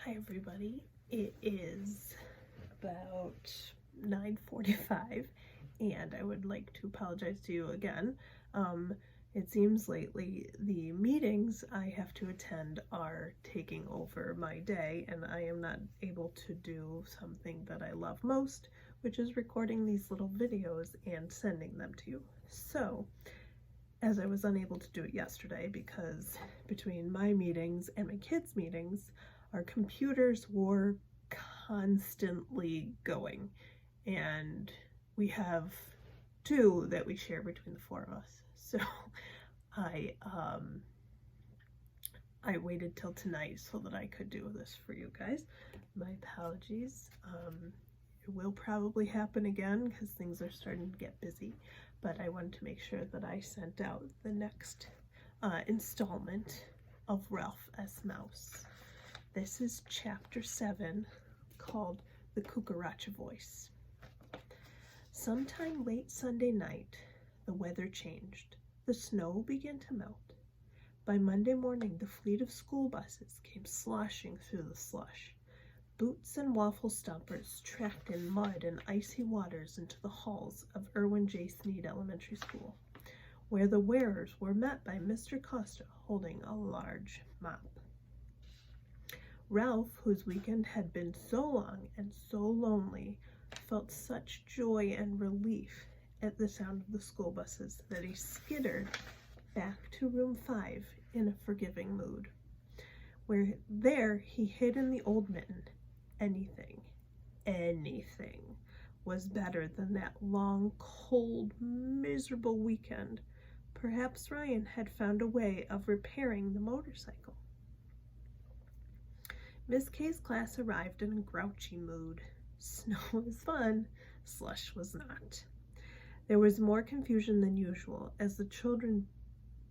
Hi everybody, it is about 9:45 and I would like to apologize to you again. It seems lately the meetings I have to attend are taking over my day and I am not able to do something that I love most, which is recording these little videos and sending them to you. So, as I was unable to do it yesterday because between my meetings and my kids' meetings, our computers were constantly going, and we have two that we share between the four of us. So I waited till tonight so that I could do this for you guys. My apologies. It will probably happen again because things are starting to get busy, but I wanted to make sure that I sent out the next installment of Ralph S. Mouse. This is chapter 7, called The Cucaracha Voice. Sometime late Sunday night, the weather changed. The snow began to melt. By Monday morning, the fleet of school buses came sloshing through the slush. Boots and waffle stompers tracked in mud and icy waters into the halls of Irwin J. Sneed Elementary School, where the wearers were met by Mr. Costa holding a large mop. Ralph, whose weekend had been so long and so lonely, felt such joy and relief at the sound of the school buses that he skittered back to room 5 in a forgiving mood. There he hid in the old mitten. Anything was better than that long, cold, miserable weekend. Perhaps Ryan had found a way of repairing the motorcycle. Miss K's class arrived in a grouchy mood. Snow was fun, slush was not. There was more confusion than usual as the children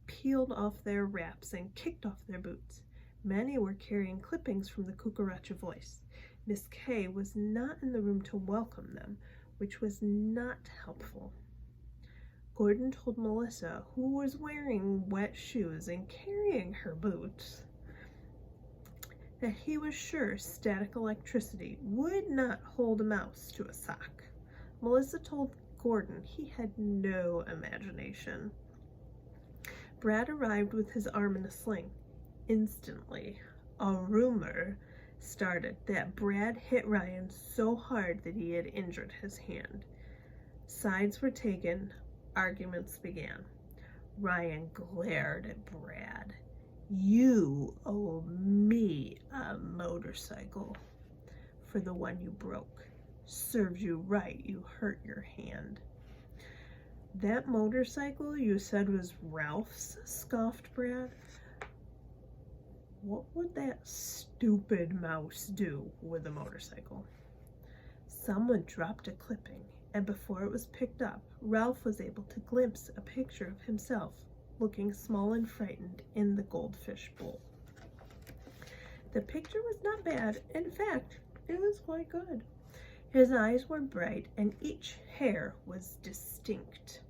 peeled off their wraps and kicked off their boots. Many were carrying clippings from the Cucaracha Voice. Miss K was not in the room to welcome them, which was not helpful. Gordon told Melissa, who was wearing wet shoes and carrying her boots, that he was sure static electricity would not hold a mouse to a sock. Melissa told Gordon he had no imagination. Brad arrived with his arm in a sling. Instantly, a rumor started that Brad hit Ryan so hard that he had injured his hand. Sides were taken, arguments began. Ryan glared at Brad. "You owe me a motorcycle for the one you broke. Serves you right, you hurt your hand." "That motorcycle you said was Ralph's?" scoffed Brad. "What would that stupid mouse do with a motorcycle?" Someone dropped a clipping, and before it was picked up, Ralph was able to glimpse a picture of himself looking small and frightened in the goldfish bowl. The picture was not bad. In fact, it was quite good. His eyes were bright and each hair was distinct.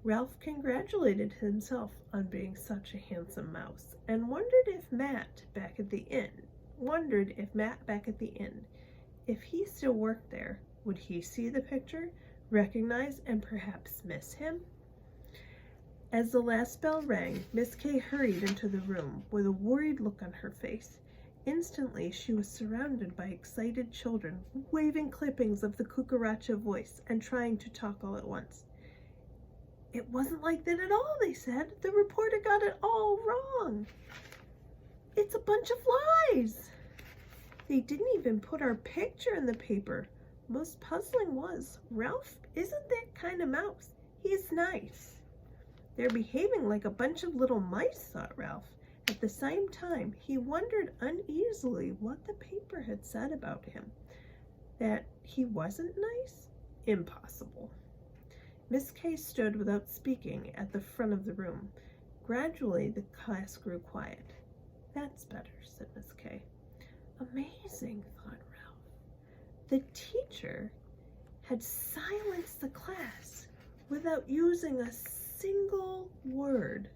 Ralph congratulated himself on being such a handsome mouse and wondered if Matt back at the inn, if he still worked there, would he see the picture, recognize, and perhaps miss him? As the last bell rang, Miss K hurried into the room with a worried look on her face. Instantly, she was surrounded by excited children, waving clippings of the Cucaracha Voice and trying to talk all at once. "It wasn't like that at all," they said. "The reporter got it all wrong. It's a bunch of lies. They didn't even put our picture in the paper. Most puzzling was, Ralph isn't that kind of mouse. He's nice. They're behaving like a bunch of little mice," thought Ralph. At the same time, he wondered uneasily what the paper had said about him. That he wasn't nice? Impossible. Miss K stood without speaking at the front of the room. Gradually, the class grew quiet. "That's better," said Miss K. Amazing, thought Ralph. The teacher had silenced the class without using a single word.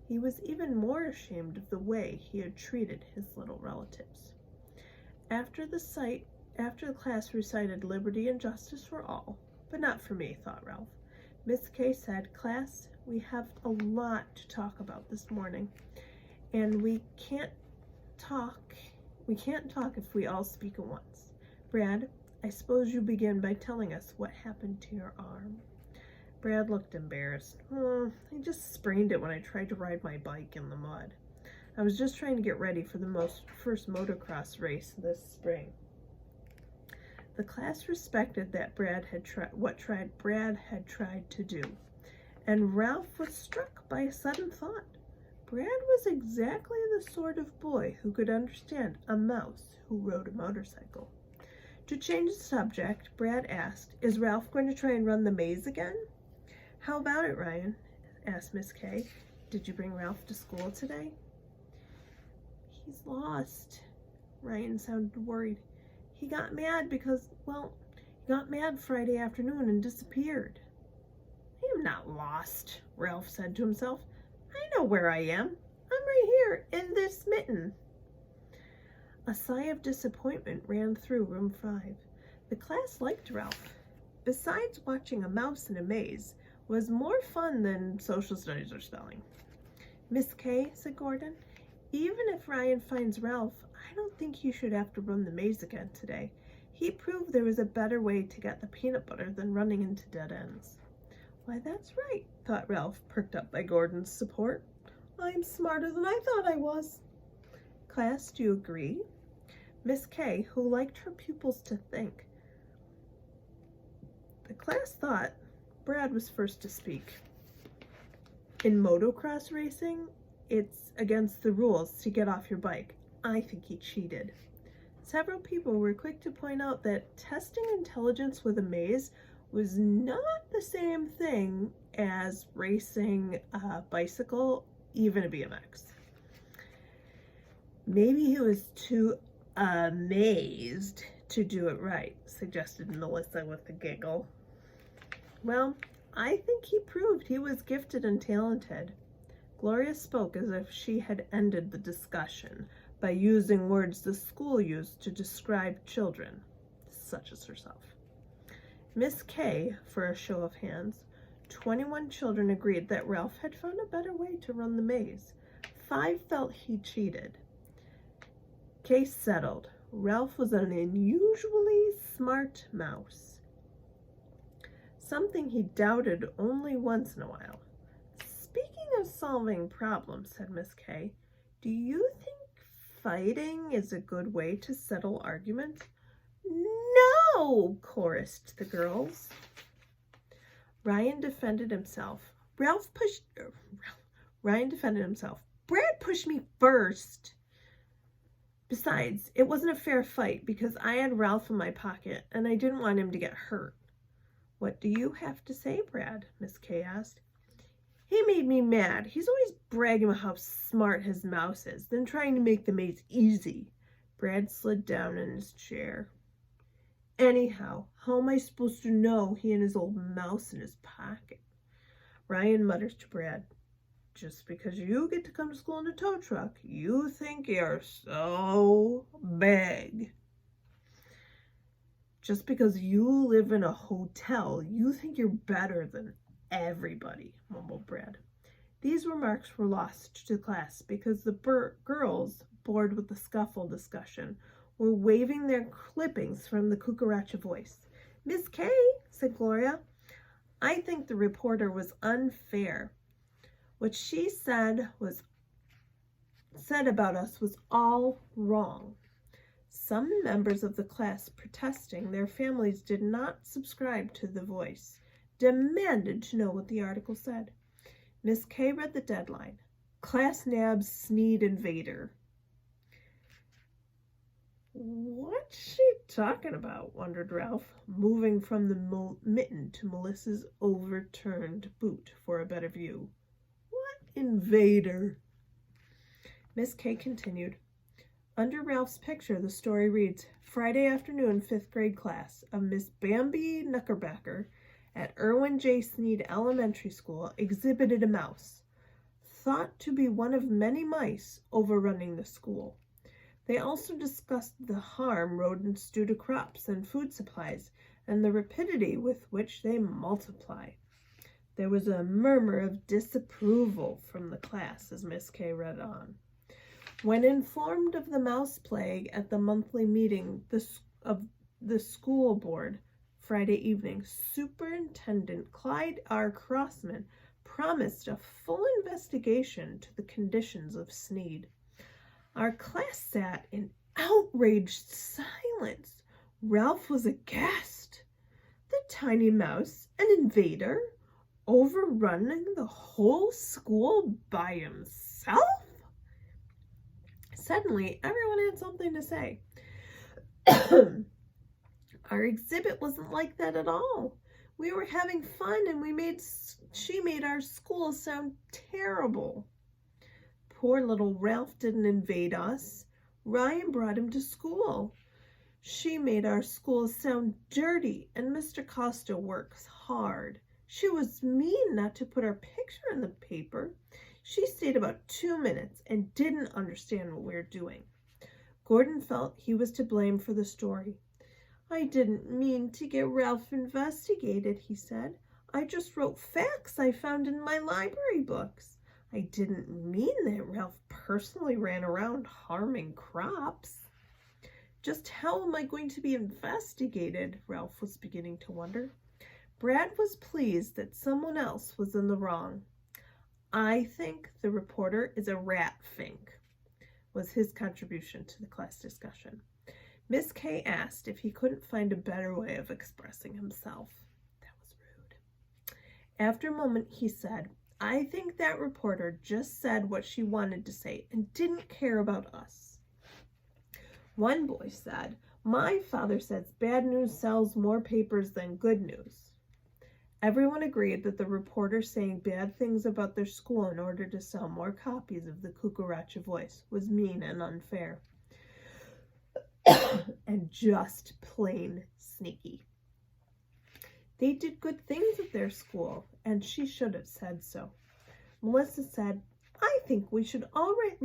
He was even more ashamed of the way he had treated his little relatives. After the class recited liberty and justice for all, but not for me, thought Ralph. Miss Kay said, "Class, we have a lot to talk about this morning, and we can't talk if we all speak at once. Brad, I suppose you begin by telling us what happened to your arm." Brad looked embarrassed. "I just sprained it when I tried to ride my bike in the mud. I was just trying to get ready for the first motocross race this spring." The class respected that Brad had tried to do, and Ralph was struck by a sudden thought. Brad was exactly the sort of boy who could understand a mouse who rode a motorcycle. To change the subject, Brad asked, "Is Ralph going to try and run the maze again?" "How about it, Ryan?" asked Miss Kay. "Did you bring Ralph to school today?" "He's lost." Ryan sounded worried. "He got mad because, he got mad Friday afternoon and disappeared." "I am not lost," Ralph said to himself. "I know where I am. I'm right here in this mitten." A sigh of disappointment ran through room 5. The class liked Ralph. Besides, watching a mouse in a maze was more fun than social studies or spelling. "Miss Kay," said Gordon, "even if Ryan finds Ralph, I don't think he should have to run the maze again today. He proved there was a better way to get the peanut butter than running into dead ends." "Why, that's right," thought Ralph, perked up by Gordon's support. "I'm smarter than I thought I was." "Class, do you agree?" Miss Kay, who liked her pupils to think. The class thought Brad was first to speak. "In motocross racing, it's against the rules to get off your bike. I think he cheated." Several people were quick to point out that testing intelligence with a maze was not the same thing as racing a bicycle, even a BMX. "Maybe he was too amazed to do it right," suggested Melissa with a giggle. "Well, I think he proved he was gifted and talented." Gloria spoke as if she had ended the discussion by using words the school used to describe children, such as herself. Miss Kay, for a show of hands, 21 children agreed that Ralph had found a better way to run the maze. 5 felt he cheated. Case settled. Ralph was an unusually smart mouse, something he doubted only once in a while. "Speaking of solving problems," said Miss Kay, "do you think fighting is a good way to settle arguments?" "No!" chorused the girls. Ryan defended himself. "Brad pushed me first. Besides, it wasn't a fair fight because I had Ralph in my pocket and I didn't want him to get hurt." "What do you have to say, Brad?" Miss Kay asked. "He made me mad. He's always bragging about how smart his mouse is, then trying to make the maze easy." Brad slid down in his chair. "Anyhow, how am I supposed to know he and his old mouse in his pocket?" Ryan muttered to Brad, "Just because you get to come to school in a tow truck, you think you're so big. Just because you live in a hotel, you think you're better than everybody," mumbled Brad. These remarks were lost to the class because the girls, bored with the scuffle discussion, were waving their clippings from the Cucaracha Voice. "Miss Kay," said Gloria, "I think the reporter was unfair. What she said about us was all wrong." Some members of the class, protesting their families did not subscribe to the Voice, demanded to know what the article said. Miss Kay read the deadline: "Class nabs Sneed Invader." "What's she talking about?" wondered Ralph, moving from the mitten to Melissa's overturned boot for a better view. "What invader?" Miss Kay continued. Under Ralph's picture, the story reads, "Friday afternoon, 5th grade class of Miss Bambi Knuckerbacker at Irwin J. Sneed Elementary School exhibited a mouse, thought to be one of many mice overrunning the school. They also discussed the harm rodents do to crops and food supplies, and the rapidity with which they multiply. There was a murmur of disapproval from the class as Miss K read on. When informed of the mouse plague at the monthly meeting of the school board Friday evening, Superintendent Clyde R. Crossman promised a full investigation to the conditions of Sneed. Our class sat in outraged silence. Ralph was aghast. The tiny mouse, an invader, overrunning the whole school by himself? Suddenly, everyone had something to say. Our exhibit wasn't like that at all. We were having fun, and she made our school sound terrible. Poor little Ralph didn't invade us. Ryan brought him to school. She made our school sound dirty, and Mr. Costa works hard. She was mean not to put our picture in the paper. She stayed about 2 minutes and didn't understand what we were doing. Gordon felt he was to blame for the story. I didn't mean to get Ralph investigated, he said. I just wrote facts I found in my library books. I didn't mean that Ralph personally ran around harming crops. Just how am I going to be investigated? Ralph was beginning to wonder. Brad was pleased that someone else was in the wrong. I think the reporter is a rat fink, was his contribution to the class discussion. Miss K asked if he couldn't find a better way of expressing himself. That was rude. After a moment, he said, I think that reporter just said what she wanted to say and didn't care about us. One boy said, my father says bad news sells more papers than good news. Everyone agreed that the reporter saying bad things about their school in order to sell more copies of the Cucaracha Voice was mean and unfair. And just plain sneaky. They did good things at their school, and she should have said so. Melissa said, I think we should all write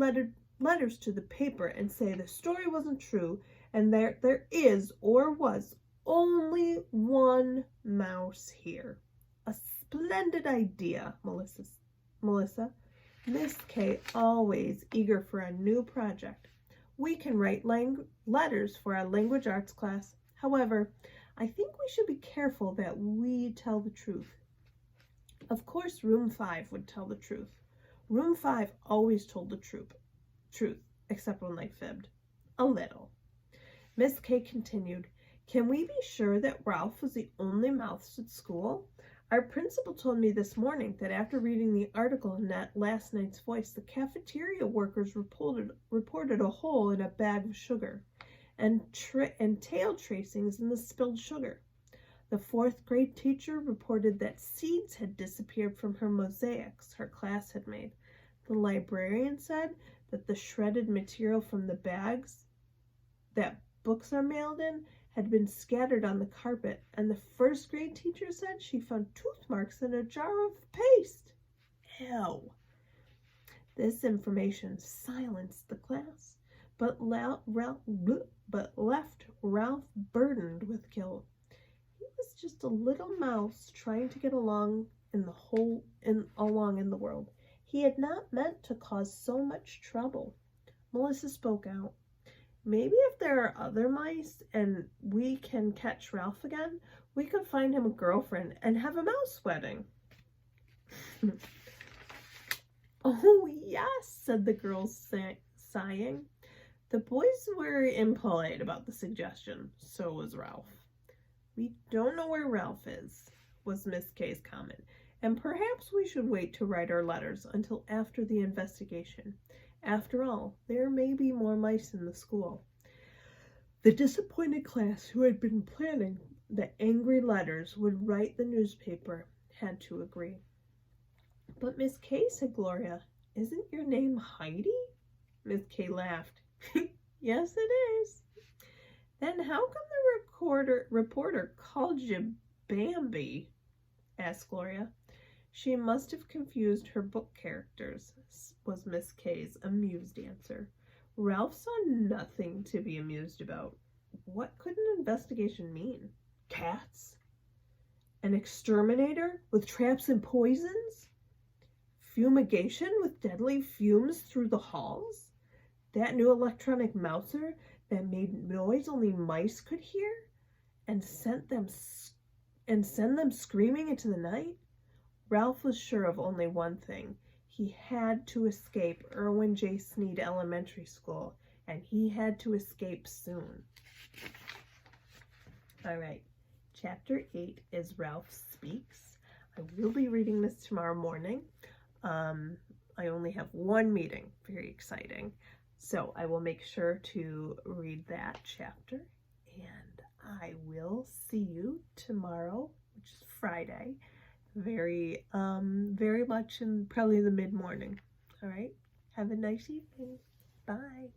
letters to the paper and say the story wasn't true and there is or was only one mouse here. A splendid idea, Melissa. Miss K always eager for a new project. We can write letters for our language arts class. However, I think we should be careful that we tell the truth. Of course, Room 5 would tell the truth. Room 5 always told the truth, except when they fibbed. A little. Miss K continued, can we be sure that Ralph was the only mouse at school? Our principal told me this morning that after reading the article in that last night's Voice, the cafeteria workers reported a hole in a bag of sugar and tail tracings in the spilled sugar. The 4th grade teacher reported that seeds had disappeared from her mosaics her class had made. The librarian said that the shredded material from the bags that books are mailed in had been scattered on the carpet, and the 1st grade teacher said she found tooth marks in a jar of paste. Ew. This information silenced the class, but left Ralph burdened with guilt. He was just a little mouse trying to get along in the world. He had not meant to cause so much trouble. Melissa spoke out. Maybe if there are other mice and we can catch Ralph again, we could find him a girlfriend and have a mouse wedding. Oh, yes, said the girls, sighing. The boys were impolite about the suggestion. So was Ralph. We don't know where Ralph is, was Miss K's comment, and perhaps we should wait to write our letters until after the investigation. After all, there may be more mice in the school. The disappointed class who had been planning the angry letters would write the newspaper had to agree. But Miss K, said Gloria, isn't your name Heidi? Miss K laughed. Yes, it is. Then how come the reporter called you Bambi? Asked Gloria. She must have confused her book characters, was Miss K's amused answer. Ralph saw nothing to be amused about. What could an investigation mean? Cats? An exterminator with traps and poisons? Fumigation with deadly fumes through the halls? That new electronic mouser that made noise only mice could hear and send them screaming into the night? Ralph was sure of only one thing. He had to escape Irwin J. Sneed Elementary School, and he had to escape soon. All right, Chapter 8 is Ralph Speaks. I will be reading this tomorrow morning. I only have one meeting, very exciting. So I will make sure to read that chapter, and I will see you tomorrow, which is Friday, very much in probably the mid-morning. All right, have a nice evening. Bye.